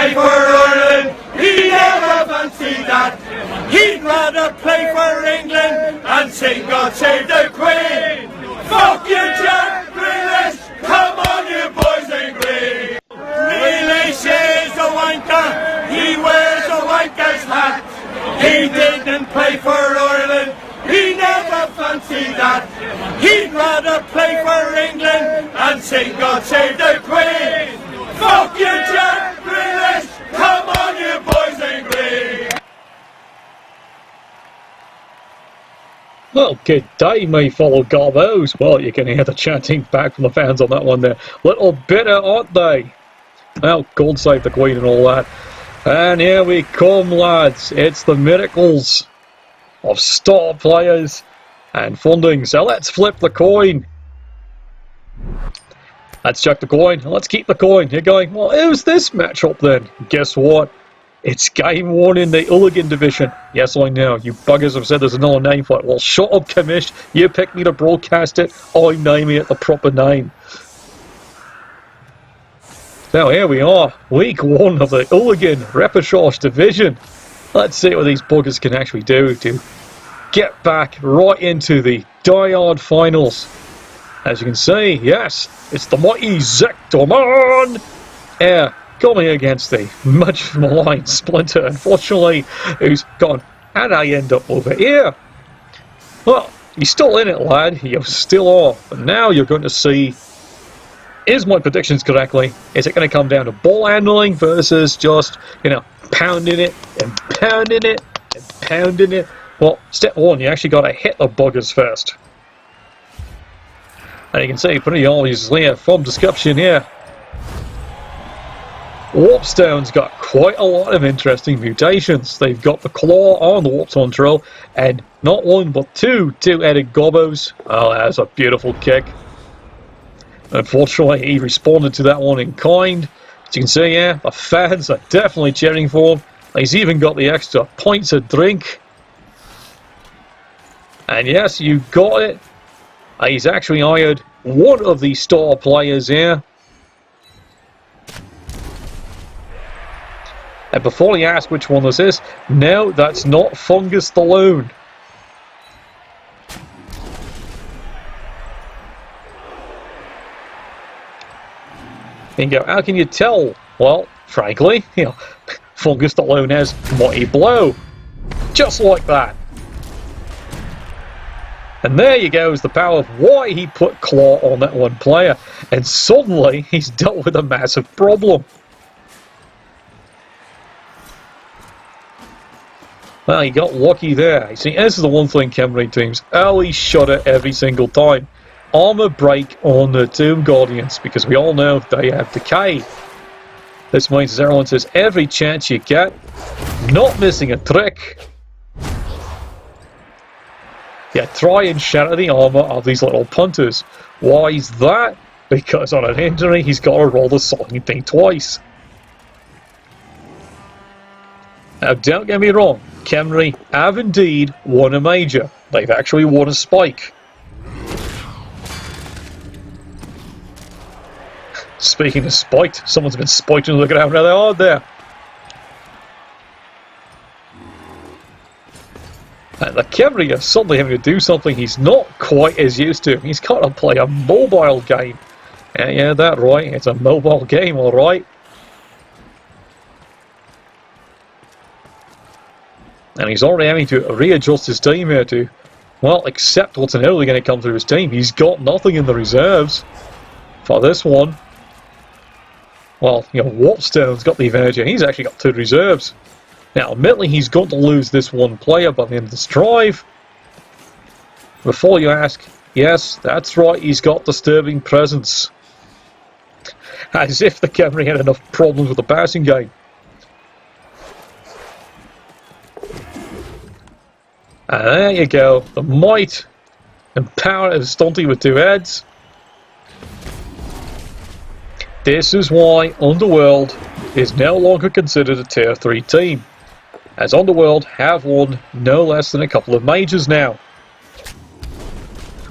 play for Ireland, he never fancied that. He'd rather play for England and sing God Save the Queen. Fuck you, Jack Grealish, come on you boys in green. Grealish is a wanker, he wears a wanker's hat. He didn't play for Ireland, he never fancied that. He'd rather play for England and sing God Save the Queen. Fuck you, Jack Grealish, come on you boys in green. Well, good day, my fellow Garbos. Well, you can hear the chanting back from the fans on that one there. Little bitter, aren't they? Well, God save the Queen and all that. And here we come, lads. It's the miracles of star players and funding. So let's flip the coin. Let's check the coin. Let's keep the coin. You're going, well, who's this matchup then? Guess what? It's game one in the Hooligan division. Yes, I know. You buggers have said there's another name for it. Well, shut up, Commish. You picked me to broadcast it. I'm naming it the proper name. Now, here we are. Week one of the Hooligan Repechage division. Let's see what these buggers can actually do to get back right into the die-hard finals. As you can see, yes, it's the mighty Zektorman. Coming against the much maligned Splinter, unfortunately, who's gone, and I end up over here. Well, you're still in it, lad. You still are. But now you're going to see, is my predictions correctly? Is it going to come down to ball handling versus just, pounding it and pounding it and pounding it? Well, step one, you actually got to hit the buggers first. And you can see pretty obviously from description here, Warpstone's got quite a lot of interesting mutations. They've got the claw on the Warpstone drill, and not one but two-headed gobos. Oh, that's a beautiful kick. Unfortunately, he responded to that one in kind. As you can see here, the fans are definitely cheering for him. He's even got the extra points of drink. And yes, you got it. He's actually hired one of the star players here. And before you ask which one this is, no, that's not Fungus the Loon. You go, how can you tell? Well, frankly, Fungus the Loon has Mighty Blow. Just like that. And there you go, is the power of why he put Claw on that one player. And suddenly, he's dealt with a massive problem. Well, he got lucky there. You see, this is the one thing Khemri teams always shut it every single time. Armor break on the Tomb Guardians, because we all know they have decay. This means, as everyone says, every chance you get, not missing a trick. Yeah, try and shatter the armor of these little punters. Why is that? Because on an injury, he's got to roll the same thing twice. Now, don't get me wrong, Khemri have indeed won a major. They've actually won a spike. Speaking of spiked, someone's been spiked and look at how they are there. And the Khemri are suddenly having to do something he's not quite as used to. He's got to play a mobile game. Yeah, that's right, it's a mobile game, alright. And he's already having to readjust his team here to, well, accept what's inevitably going to come through his team. He's got nothing in the reserves for this one. Well, Warpstone's got the advantage here. He's actually got 2 reserves. Now, admittedly, he's going to lose this one player by the end of this drive. Before you ask, yes, that's right, he's got Disturbing Presence. As if the Khemri had enough problems with the passing game. And there you go, the might and power of Stunty with 2 heads. This is why Underworld is no longer considered a Tier 3 team, as Underworld have won no less than a couple of majors now.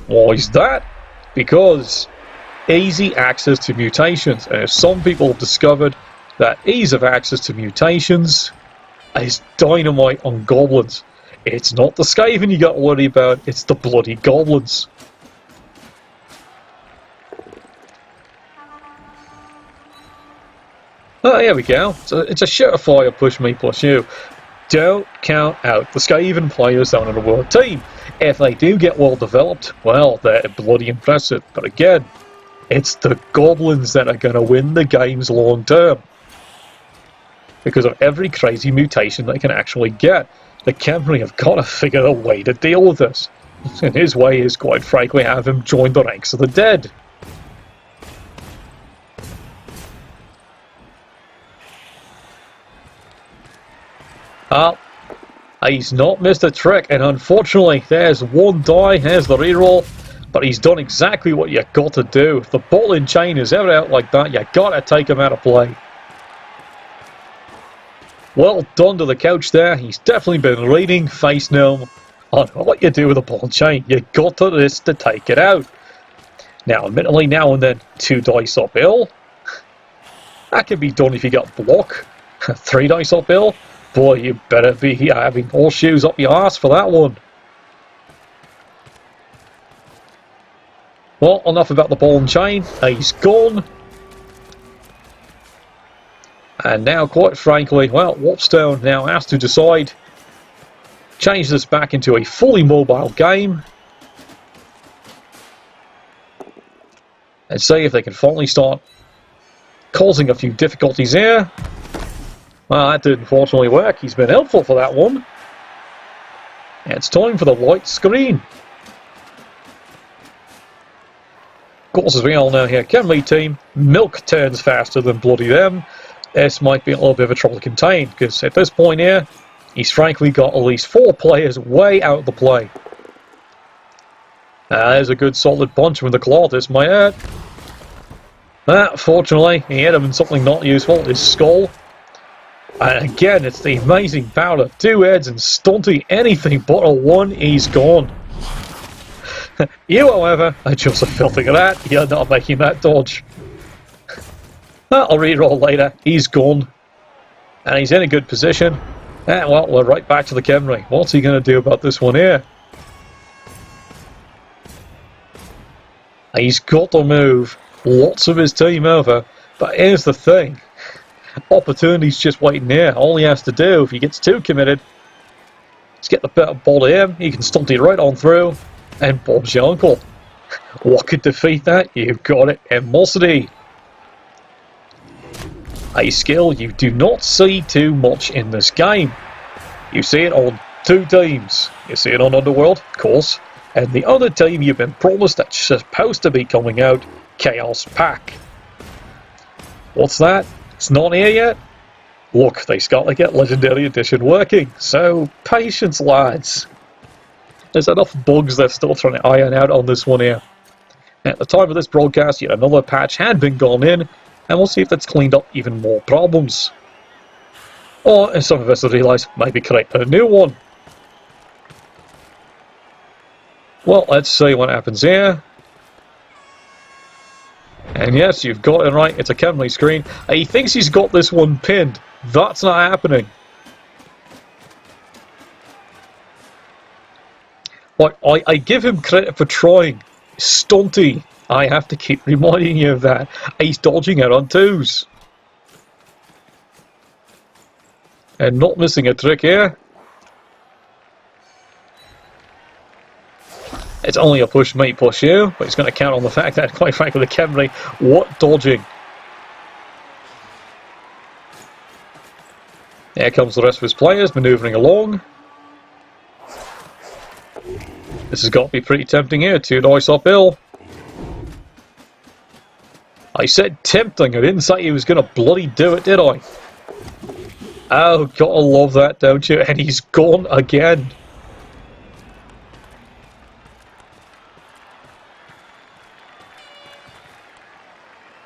Why is that? Because easy access to mutations, and as some people have discovered, that ease of access to mutations is dynamite on goblins. It's not the Skaven you got to worry about, it's the bloody goblins. Oh, here we go. It's a surefire push me plus you. Don't count out the Skaven players on an Underworld team. If they do get well developed, well, they're bloody impressive. But again, it's the goblins that are going to win the games long term. Because of every crazy mutation they can actually get. The Khemri have got to figure a way to deal with this. And his way is, quite frankly, have him join the ranks of the dead. He's not missed a trick, and unfortunately, there's one die, there's the reroll, but he's done exactly what you got to do. If the ball and chain is ever out like that, you got to take him out of play. Well done to the coach there. He's definitely been reading Face Gnome on what you do with a ball and chain. You got to risk to take it out. Now, admittedly, now and then, 2 dice uphill. That can be done if you got block. 3 dice uphill. Boy, you better be having horseshoes up your arse for that one. Well, enough about the ball and chain. He's gone. And now, quite frankly, well, Whopstone now has to decide. Change this back into a fully mobile game. And see if they can finally start causing a few difficulties here. Well, that didn't unfortunately work. He's been helpful for that one. And it's time for the white screen. Of course, as we all know here, Khemri team, milk turns faster than bloody them. This might be a little bit of a trouble to contain, because at this point here, he's frankly got at least 4 players way out of the play. There's a good solid punch with the claw, this might hurt. Fortunately, he hit him in something not useful, his skull. And again, it's the amazing power of 2 heads and stunting anything but a 1, he's gone. You, however, are just a filthy at that. You're not making that dodge. I'll reroll later. He's gone. And he's in a good position. Well, we're right back to the Khemri. What's he going to do about this one here? He's got to move lots of his team over. But here's the thing. Opportunity's just waiting here. All he has to do, if he gets too committed, is get the better ball to him. He can stunt it right on through. And Bob's your uncle. What could defeat that? You've got it. Animosity. A skill you do not see too much in this game. You see it on 2 teams. You see it on Underworld, of course. And the other team you've been promised that's supposed to be coming out, Chaos Pack. What's that? It's not here yet? Look, they've got to get Legendary Edition working. So, patience, lads. There's enough bugs they're still trying to iron out on this one here. At the time of this broadcast, yet another patch had been gone in, and we'll see if that's cleaned up even more problems. Or, as some of us have realised, maybe create a new one. Well, let's see what happens here. And yes, you've got it right, it's a Khemri screen. He thinks he's got this one pinned. That's not happening. Like, I give him credit for trying. Stunty. I have to keep reminding you of that. He's dodging out on 2s. And not missing a trick here. It's only a push me, push you, but it's going to count on the fact that, quite frankly, the Khemri, what dodging. Here comes the rest of his players, manoeuvring along. This has got to be pretty tempting here, 2 dice uphill. I said tempting, I didn't say he was going to bloody do it, did I? Oh, gotta love that, don't you? And he's gone again.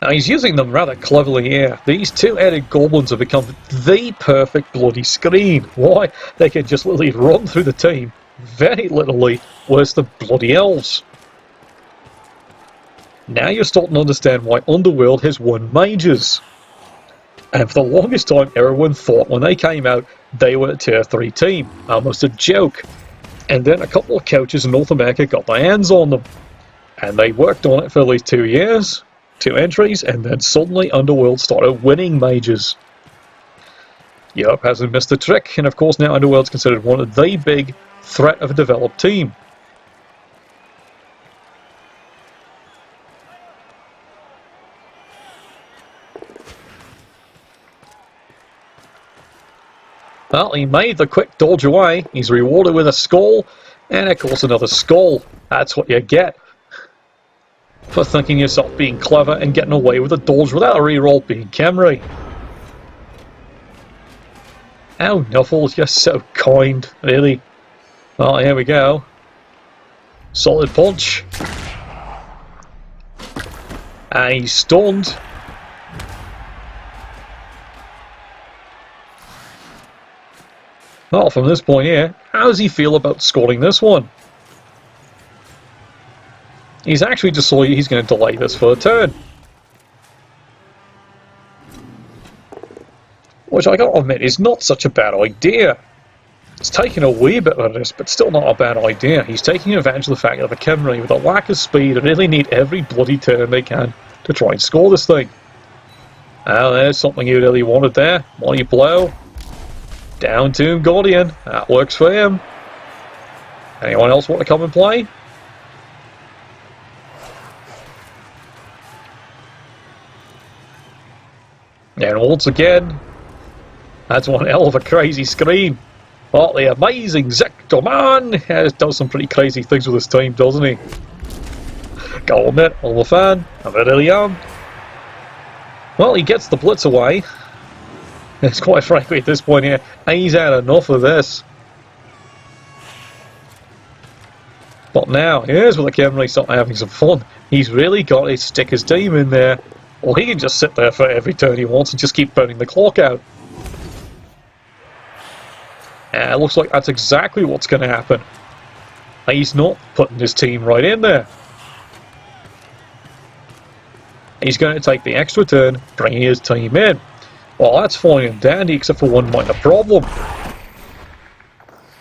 Now he's using them rather cleverly here. These 2-headed goblins have become the perfect bloody screen. Why? They can just literally run through the team, very literally, worse than bloody elves. Now you're starting to understand why Underworld has won majors. And for the longest time, everyone thought when they came out, they were a tier 3 team. Almost a joke. And then a couple of coaches in North America got their hands on them. And they worked on it for at least 2 years, 2 entries, and then suddenly Underworld started winning majors. Europe hasn't missed a trick, and of course now Underworld's considered one of the big threat of a developed team. Well, he made the quick dodge away. He's rewarded with a skull, and of course another skull. That's what you get for thinking yourself being clever and getting away with a dodge without a reroll being Khemri. Oh, Nuffles, you're so kind, really. Well, here we go. Solid punch. And he's stunned. Well, from this point here, how does he feel about scoring this one? He's actually decided he's going to delay this for a turn. Which I gotta admit is not such a bad idea. It's taking a wee bit of this, but still not a bad idea. He's taking advantage of the fact that the Khemri, with a lack of speed, really need every bloody turn they can to try and score this thing. Now there's something he really wanted there. Mighty blow. Down to Guardian. That works for him. Anyone else want to come and play? And once again, that's one hell of a crazy screen. Oh, the amazing Zector Man does some pretty crazy things with his team, doesn't he? Go on it, I'm a fan. I really am. Well, he gets the blitz away. It's quite frankly at this point here, he's had enough of this. But now, here's where the Khemri start having some fun. He's really got to stick his team in there. Or he can just sit there for every turn he wants and just keep burning the clock out. And it looks like that's exactly what's going to happen. He's not putting his team right in there. He's going to take the extra turn, bringing his team in. Well, that's fine and dandy, except for one minor problem.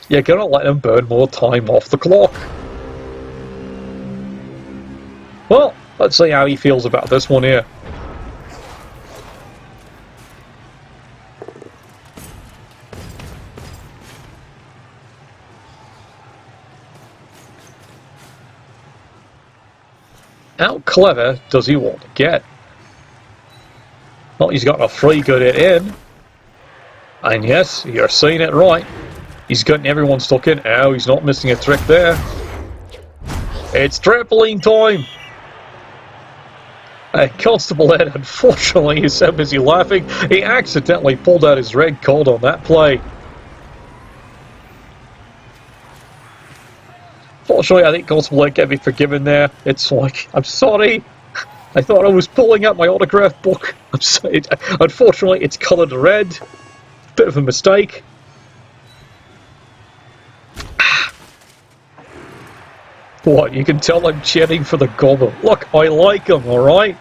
You're going to let him burn more time off the clock. Well, let's see how he feels about this one here. How clever does he want to get? Well, he's got a free good hit in. And yes, you're seeing it right. He's getting everyone stuck in. Oh, he's not missing a trick there. It's trampoline time! Constable Ed, unfortunately, is so busy laughing, he accidentally pulled out his red card on that play. Fortunately, I think Constable Ed can be forgiven there. It's like, I'm sorry. I thought I was pulling out my autograph book. I'm sorry. Unfortunately, it's coloured red. Bit of a mistake. What, you can tell I'm cheering for the Goblin. Look, I like him, alright?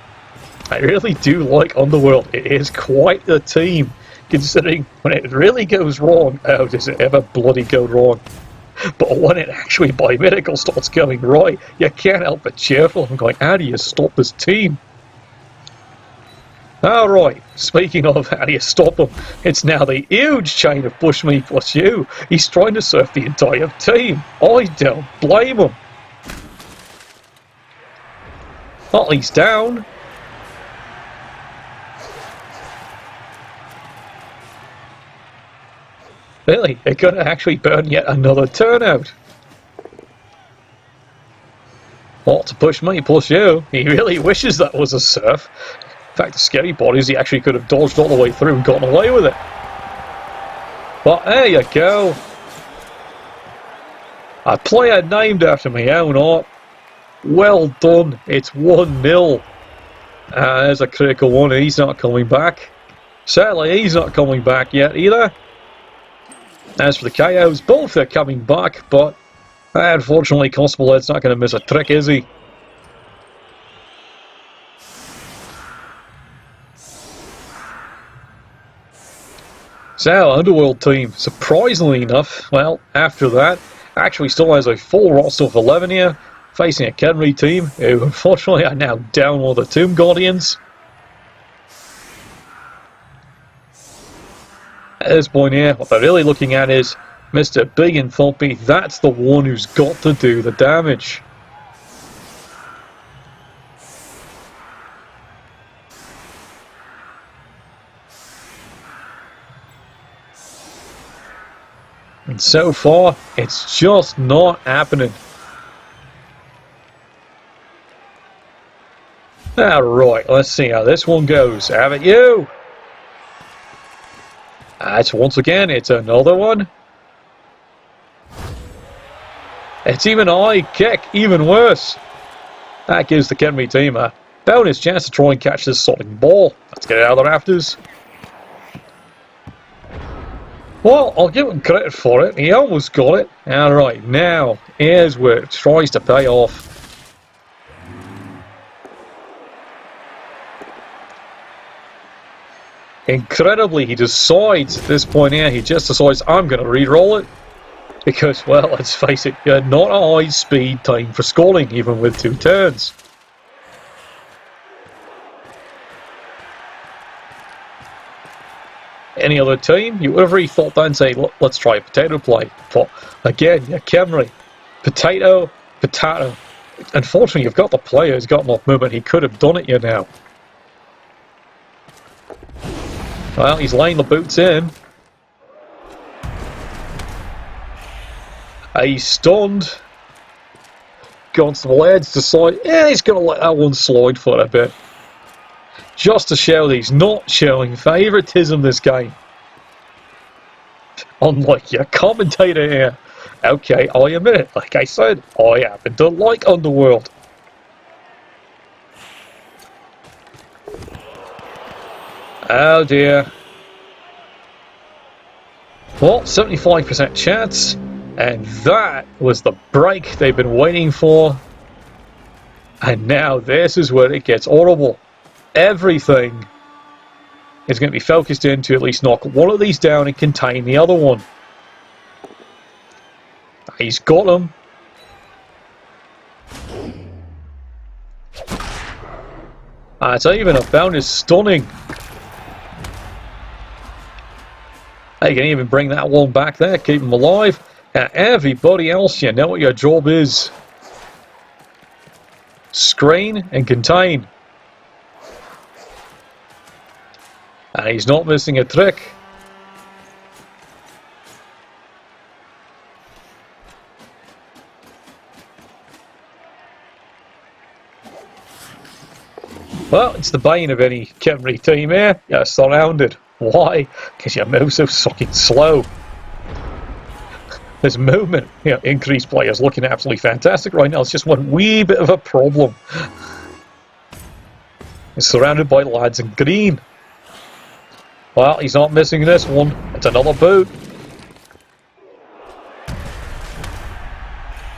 I really do like Underworld. It is quite the team, considering when it really goes wrong, oh, does it ever bloody go wrong? But when it actually, by miracle, starts going right, you can't help but cheer for them, going, how do you stop this team? Alright, speaking of how do you stop them, it's now the huge chain of push me plus you. He's trying to surf the entire team. I don't blame him. Well, he's down. Really, it could actually burn yet another turnout. Well, to push me plus you, he really wishes that was a surf. In fact, the scary part is he actually could have dodged all the way through and gotten away with it. But there you go. A player named after me, how not? Well done, it's 1-0. There's a critical one, he's not coming back. Certainly he's not coming back yet either. As for the KOs, both are coming back, but unfortunately Constable Ed's not going to miss a trick, is he? So, Underworld team, surprisingly enough, well, after that, actually still has a full roster of 11 here, facing a Khemri team, who unfortunately are now down all the Tomb Guardians. At this point here, what they're really looking at is Mr. Big and Thumpy. That's the one who's got to do the damage. And so far, it's just not happening. Alright, let's see how this one goes. Have it you! It's once again, it's another one. It's even a high kick, even worse. That gives the Khemri team a bonus chance to try and catch this sodding ball. Let's get it out of the rafters. Well, I'll give him credit for it. He almost got it. Alright, now, here's where it tries to pay off. Incredibly, he decides at this point here, he just decides, I'm going to re-roll it. Because, well, let's face it, you're not a high speed time for scoring, even with 2 turns. Any other team, you would have really thought that and say, look, let's try a potato play. But again, you're Khemri. Potato, potato. Unfortunately, you've got the player who's got enough movement, he could have done it here now. Well, he's laying the boots in. He's stunned. Constable Ed's decide, yeah, he's going to let that one slide for a bit. Just to show that he's not showing favouritism this game. Unlike your commentator here. Okay, I admit it. Like I said, I happen to like Underworld. Oh dear. Well, 75% chance. And that was the break they've been waiting for. And now this is where it gets horrible. Everything is going to be focused in to at least knock one of these down and contain the other one. He's got him. It's even a bonus stunning. You can even bring that one back there, keep him alive. Everybody else, you know what your job is. Screen and contain. And he's not missing a trick. Well, it's the bane of any Khemri team here. You're surrounded. Why? Because you move so fucking slow. This movement, increased players looking absolutely fantastic right now. It's just one wee bit of a problem. He's surrounded by lads in green. Well, he's not missing this one. It's another boot.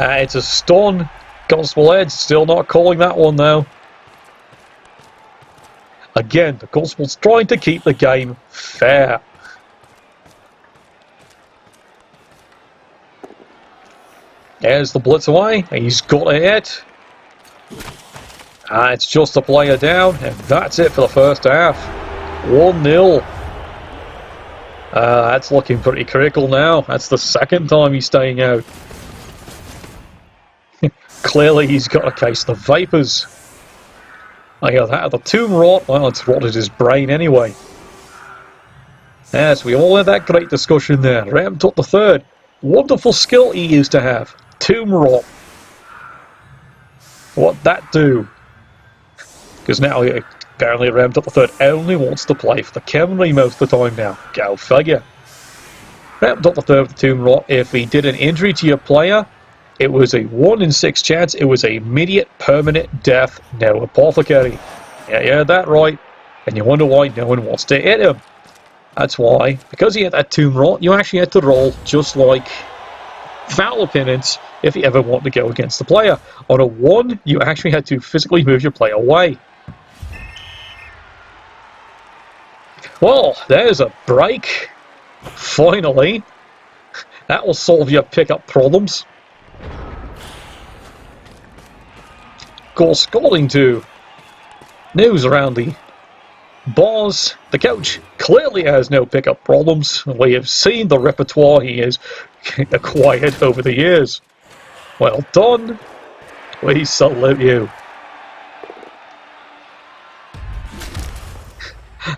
It's a stun. Constable Ed's still not calling that one though. Again, the Constable's trying to keep the game fair. There's the blitz away. He's got a hit. It's just a player down, and that's it for the first half. 1-0. That's looking pretty critical now. That's the second time he's staying out. Clearly he's got a case of the vapors. I got that. The tomb rot, well, it's rotted his brain anyway. Yes, we all had that great discussion there. Ramped up the third. Wonderful skill he used to have. Tomb rot. What'd that do? Because now he apparently ramped up the third. Only wants to play for the Khemri most of the time now. Go figure. Ramped up the third with the tomb rot. If he did an injury to your player, it was a 1 in 6 chance. It was a immediate permanent death. No apothecary. Yeah, you heard that right. And you wonder why no one wants to hit him. That's why, because he had that tomb rot, you actually had to roll just like foul penance if you ever want to go against the player. On a 1, you actually had to physically move your player away. Well, there's a break. Finally! That will solve your pickup problems. Of course, according to news around the bars, the coach clearly has no pickup problems. We have seen the repertoire he has acquired over the years. Well done. We salute you.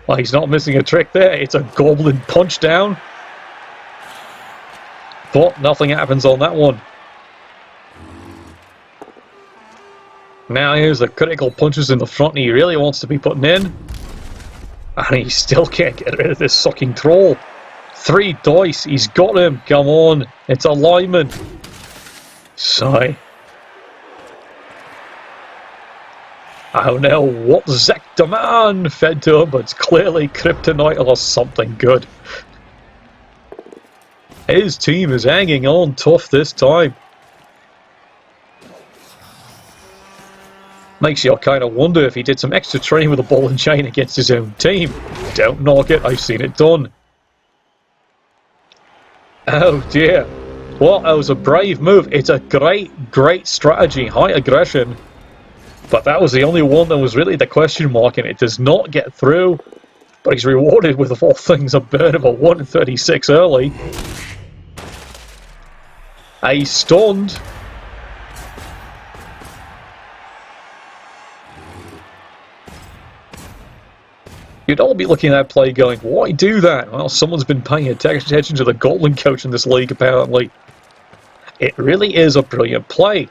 Well, he's not missing a trick there. It's a goblin punch down. But nothing happens on that one. Now here's the critical punches in the front he really wants to be putting in. And he still can't get rid of this sucking troll. 3 dice. He's got him. Come on. It's a lineman. Sigh. I don't know what Zekdaman fed to him, but it's clearly kryptonite or something good. His team is hanging on tough this time. Makes you kind of wonder if he did some extra training with a ball and chain against his own team. Don't knock it, I've seen it done. Oh dear. Well, that was a brave move. It's a great strategy. High aggression. But that was the only one that was really the question mark, and it does not get through. But he's rewarded with, of all things, a burn of a 136 early. He's stunned. You'd all be looking at that play going, why do that? Well, someone's been paying attention to the Goblin coach in this league, apparently. It really is a brilliant play.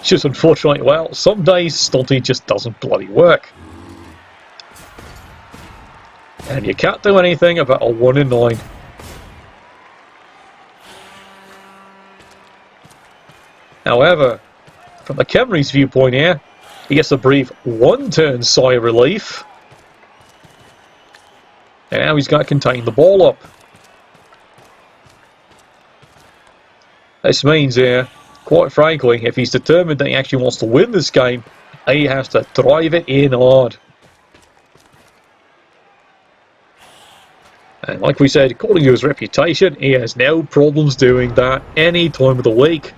Just unfortunately, well, some days stunting just doesn't bloody work. And you can't do anything about a 1 in 9. However, from the Khemri's viewpoint here, he gets a brief 1-turn sigh of relief. And now he's got to contain the ball up. This means here, quite frankly, if he's determined that he actually wants to win this game, he has to drive it in hard. And like we said, according to his reputation, he has no problems doing that any time of the week.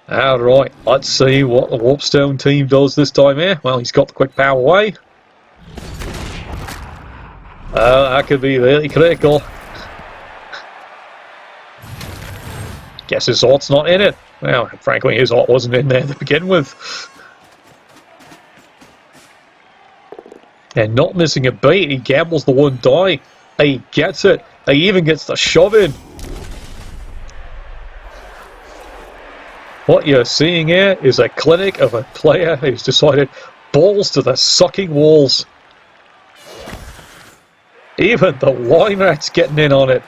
Alright, let's see what the Warpstone team does this time here. Well, he's got the quick power away. That could be really critical. Guess his heart's not in it. Well, frankly, his heart wasn't in there to begin with. And not missing a beat, he gambles the 1 die. He gets it. He even gets the shove in. What you're seeing here is a clinic of a player who's decided balls to the sucking walls. Even the line rat's getting in on it.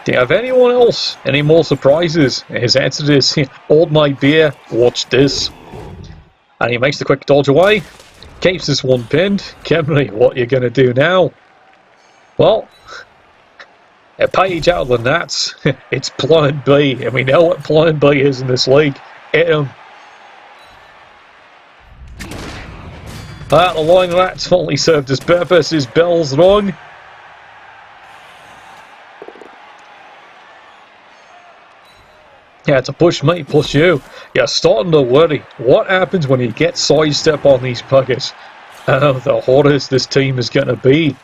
Do you have anyone else? Any more surprises? His answer is, hold my beer, watch this. And he makes the quick dodge away. Keeps this one pinned. Khemri, what are you going to do now? Well, a page out of the NATTS. It's Plan B, and we know what Plan B is in this league. Hit him. The line rat's finally served his purpose. His bell's rung. Yeah, it's a push me, push you. You're starting to worry. What happens when you get sidestep on these puggers? Oh, the hardest this team is going to be.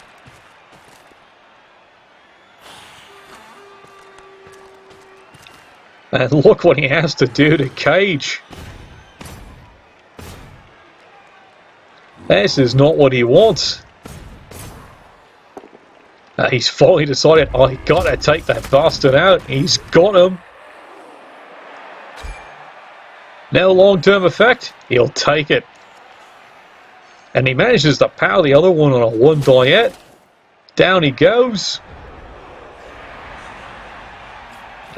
And look what he has to do to Cage. This is not what he wants. He's finally decided, I gotta take that bastard out. He's got him. No long-term effect, he'll take it. And he manages to power the other one on a 1 die. Down he goes.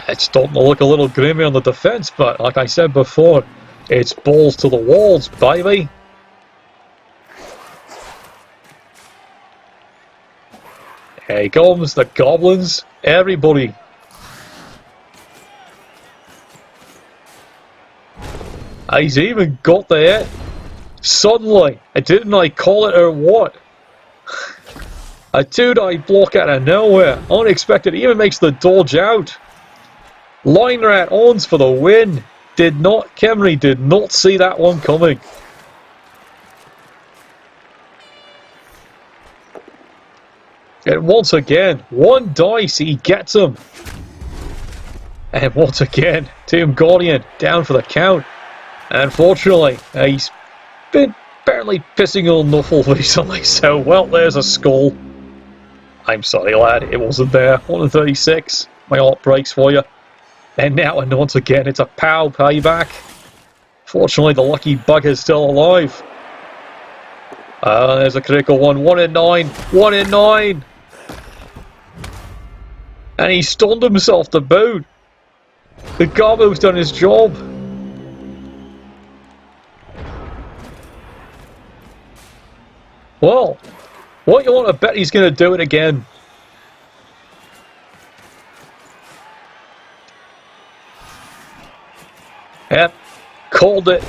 It's starting to look a little grimy on the defense, but like I said before, it's balls to the walls, baby. Here he comes, the goblins, everybody. He's even got the hit. Suddenly, didn't I call it or what? A 2-die block out of nowhere. Unexpected, even makes the dodge out. Line Rat owns for the win. Khemri did not see that one coming. And once again, one dice, he gets him. And once again, Tomb Guardian down for the count. Unfortunately, he's been apparently pissing on Nuffle recently, so, well, there's a skull. I'm sorry, lad, it wasn't there. 136. My heart breaks for you. And now, and once again, it's a POW payback. Fortunately, the lucky bugger's still alive. There's a critical one. 1 in 9. 1 in 9. And he stunned himself to boot. The Garbo's done his job. Well, what you want to bet he's going to do it again? Yep, called it.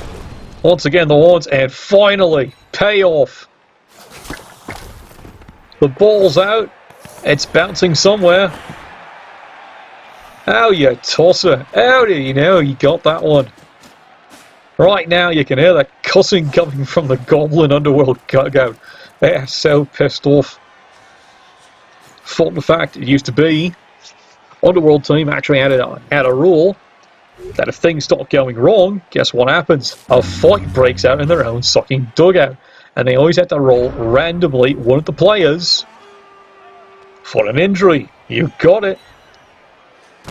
Once again, the horns, and finally, payoff. The ball's out. It's bouncing somewhere. How you tosser? How did you know you got that one? Right now, you can hear the cussing coming from the Goblin Underworld dugout. They're so pissed off. Fun fact, it used to be Underworld team actually had a rule that if things start going wrong, guess what happens? A fight breaks out in their own sucking dugout. And they always had to roll randomly one of the players for an injury. You got it.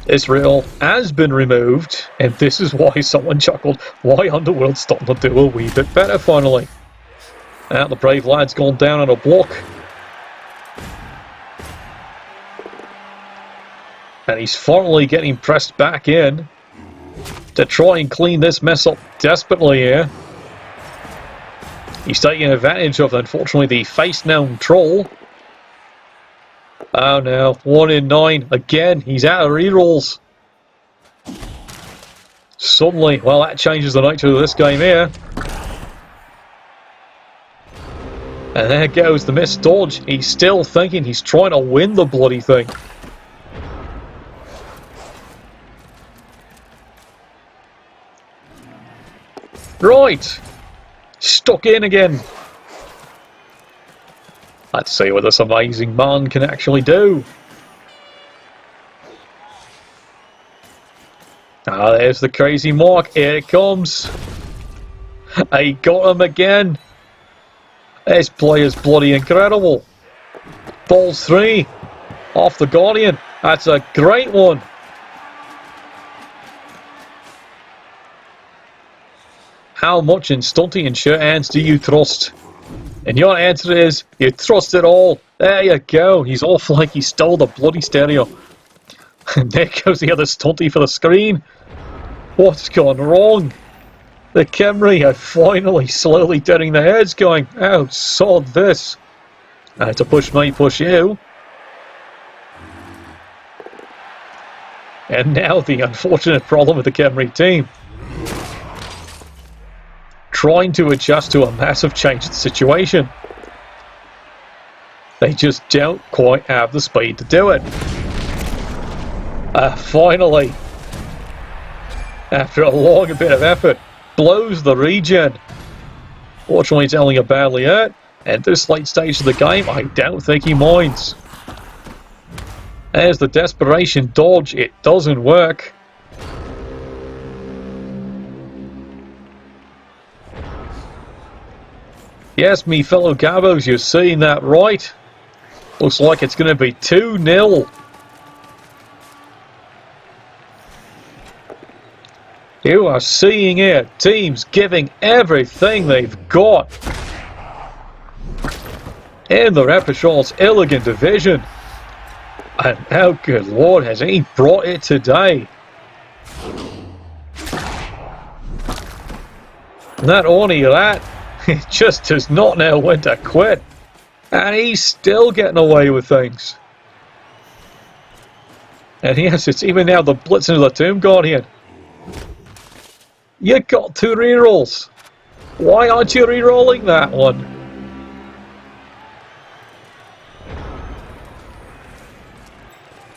This rule has been removed, and this is why someone chuckled, why Underworld's starting to do a wee bit better finally. Now the brave lad's gone down on a block. And he's finally getting pressed back in to try and clean this mess up desperately here. He's taking advantage of, unfortunately, the face-down troll. Oh no, 1 in 9. Again, he's out of rerolls. Suddenly, well, that changes the nature of this game here. And there goes the missed dodge. He's still thinking he's trying to win the bloody thing. Right. Stuck in again. Let's see what this amazing man can actually do. Ah, there's the crazy mark. Here it comes. He got him again. This player's bloody incredible. Balls 3 off the Guardian. That's a great one. How much in stunty and shirt hands do you trust? And your answer is, you trust it all. There you go. He's off like he stole the bloody stereo. And there goes the other stunty for the screen. What's gone wrong? The Khemri are finally slowly turning their heads going, oh, sod this. To push me, push you. And now the unfortunate problem with the Khemri team. Trying to adjust to a massive change in the situation. They just don't quite have the speed to do it. Finally, after a long bit of effort, blows the regen. Fortunately, it's only a badly hurt, and this late stage of the game, I don't think he minds. There's the desperation dodge. It doesn't work. Yes, me fellow Gabos, you're seeing that right. Looks like it's going to be 2-0. You are seeing it. Teams giving everything they've got in the Repashal's Hooligan division. And how, good Lord, has he brought it today. Not only that, he just does not know when to quit. And he's still getting away with things. And yes, it's even now the Blitz into the Tomb Guardian. You got 2 rerolls. Why aren't you rerolling that one?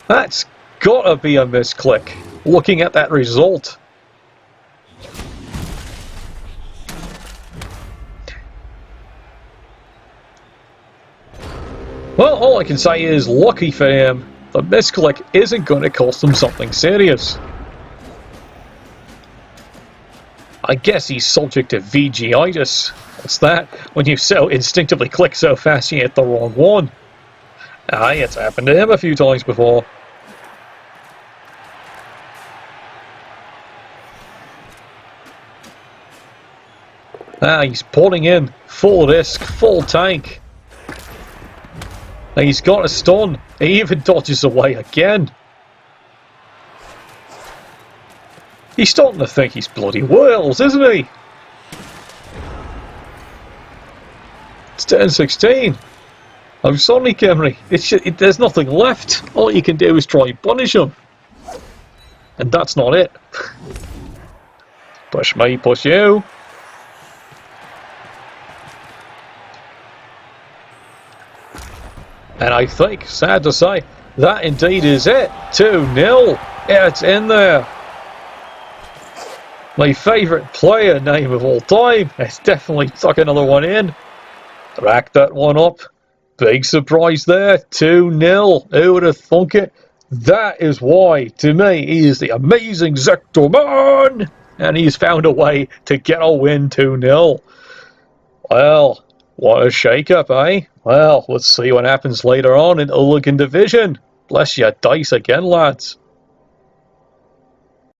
That's gotta be a misclick, looking at that result. Well, all I can say is, lucky for him, the misclick isn't going to cost him something serious. I guess he's subject to VGitis. What's that? When you so instinctively click so fast you hit the wrong one. Aye, it's happened to him a few times before. He's pulling in, full risk, full tank. And he's got a stun. He even dodges away again. He's starting to think he's bloody Wales, isn't he? It's turn 16. I'm sorry, Khemri. There's nothing left. All you can do is try and punish him. And that's not it. Push me, push you. And I think, sad to say, that indeed is it. 2-0. It's in there. My favourite player name of all time. It's definitely stuck another one in. Rack that one up. Big surprise there. 2-0. Who would have thunk it? That is why, to me, he is the amazing Zector Man. And he's found a way to get a win 2-0. Well, what a shake-up, eh? Well, let's see what happens later on in Hooligan Division. Bless your dice again, lads.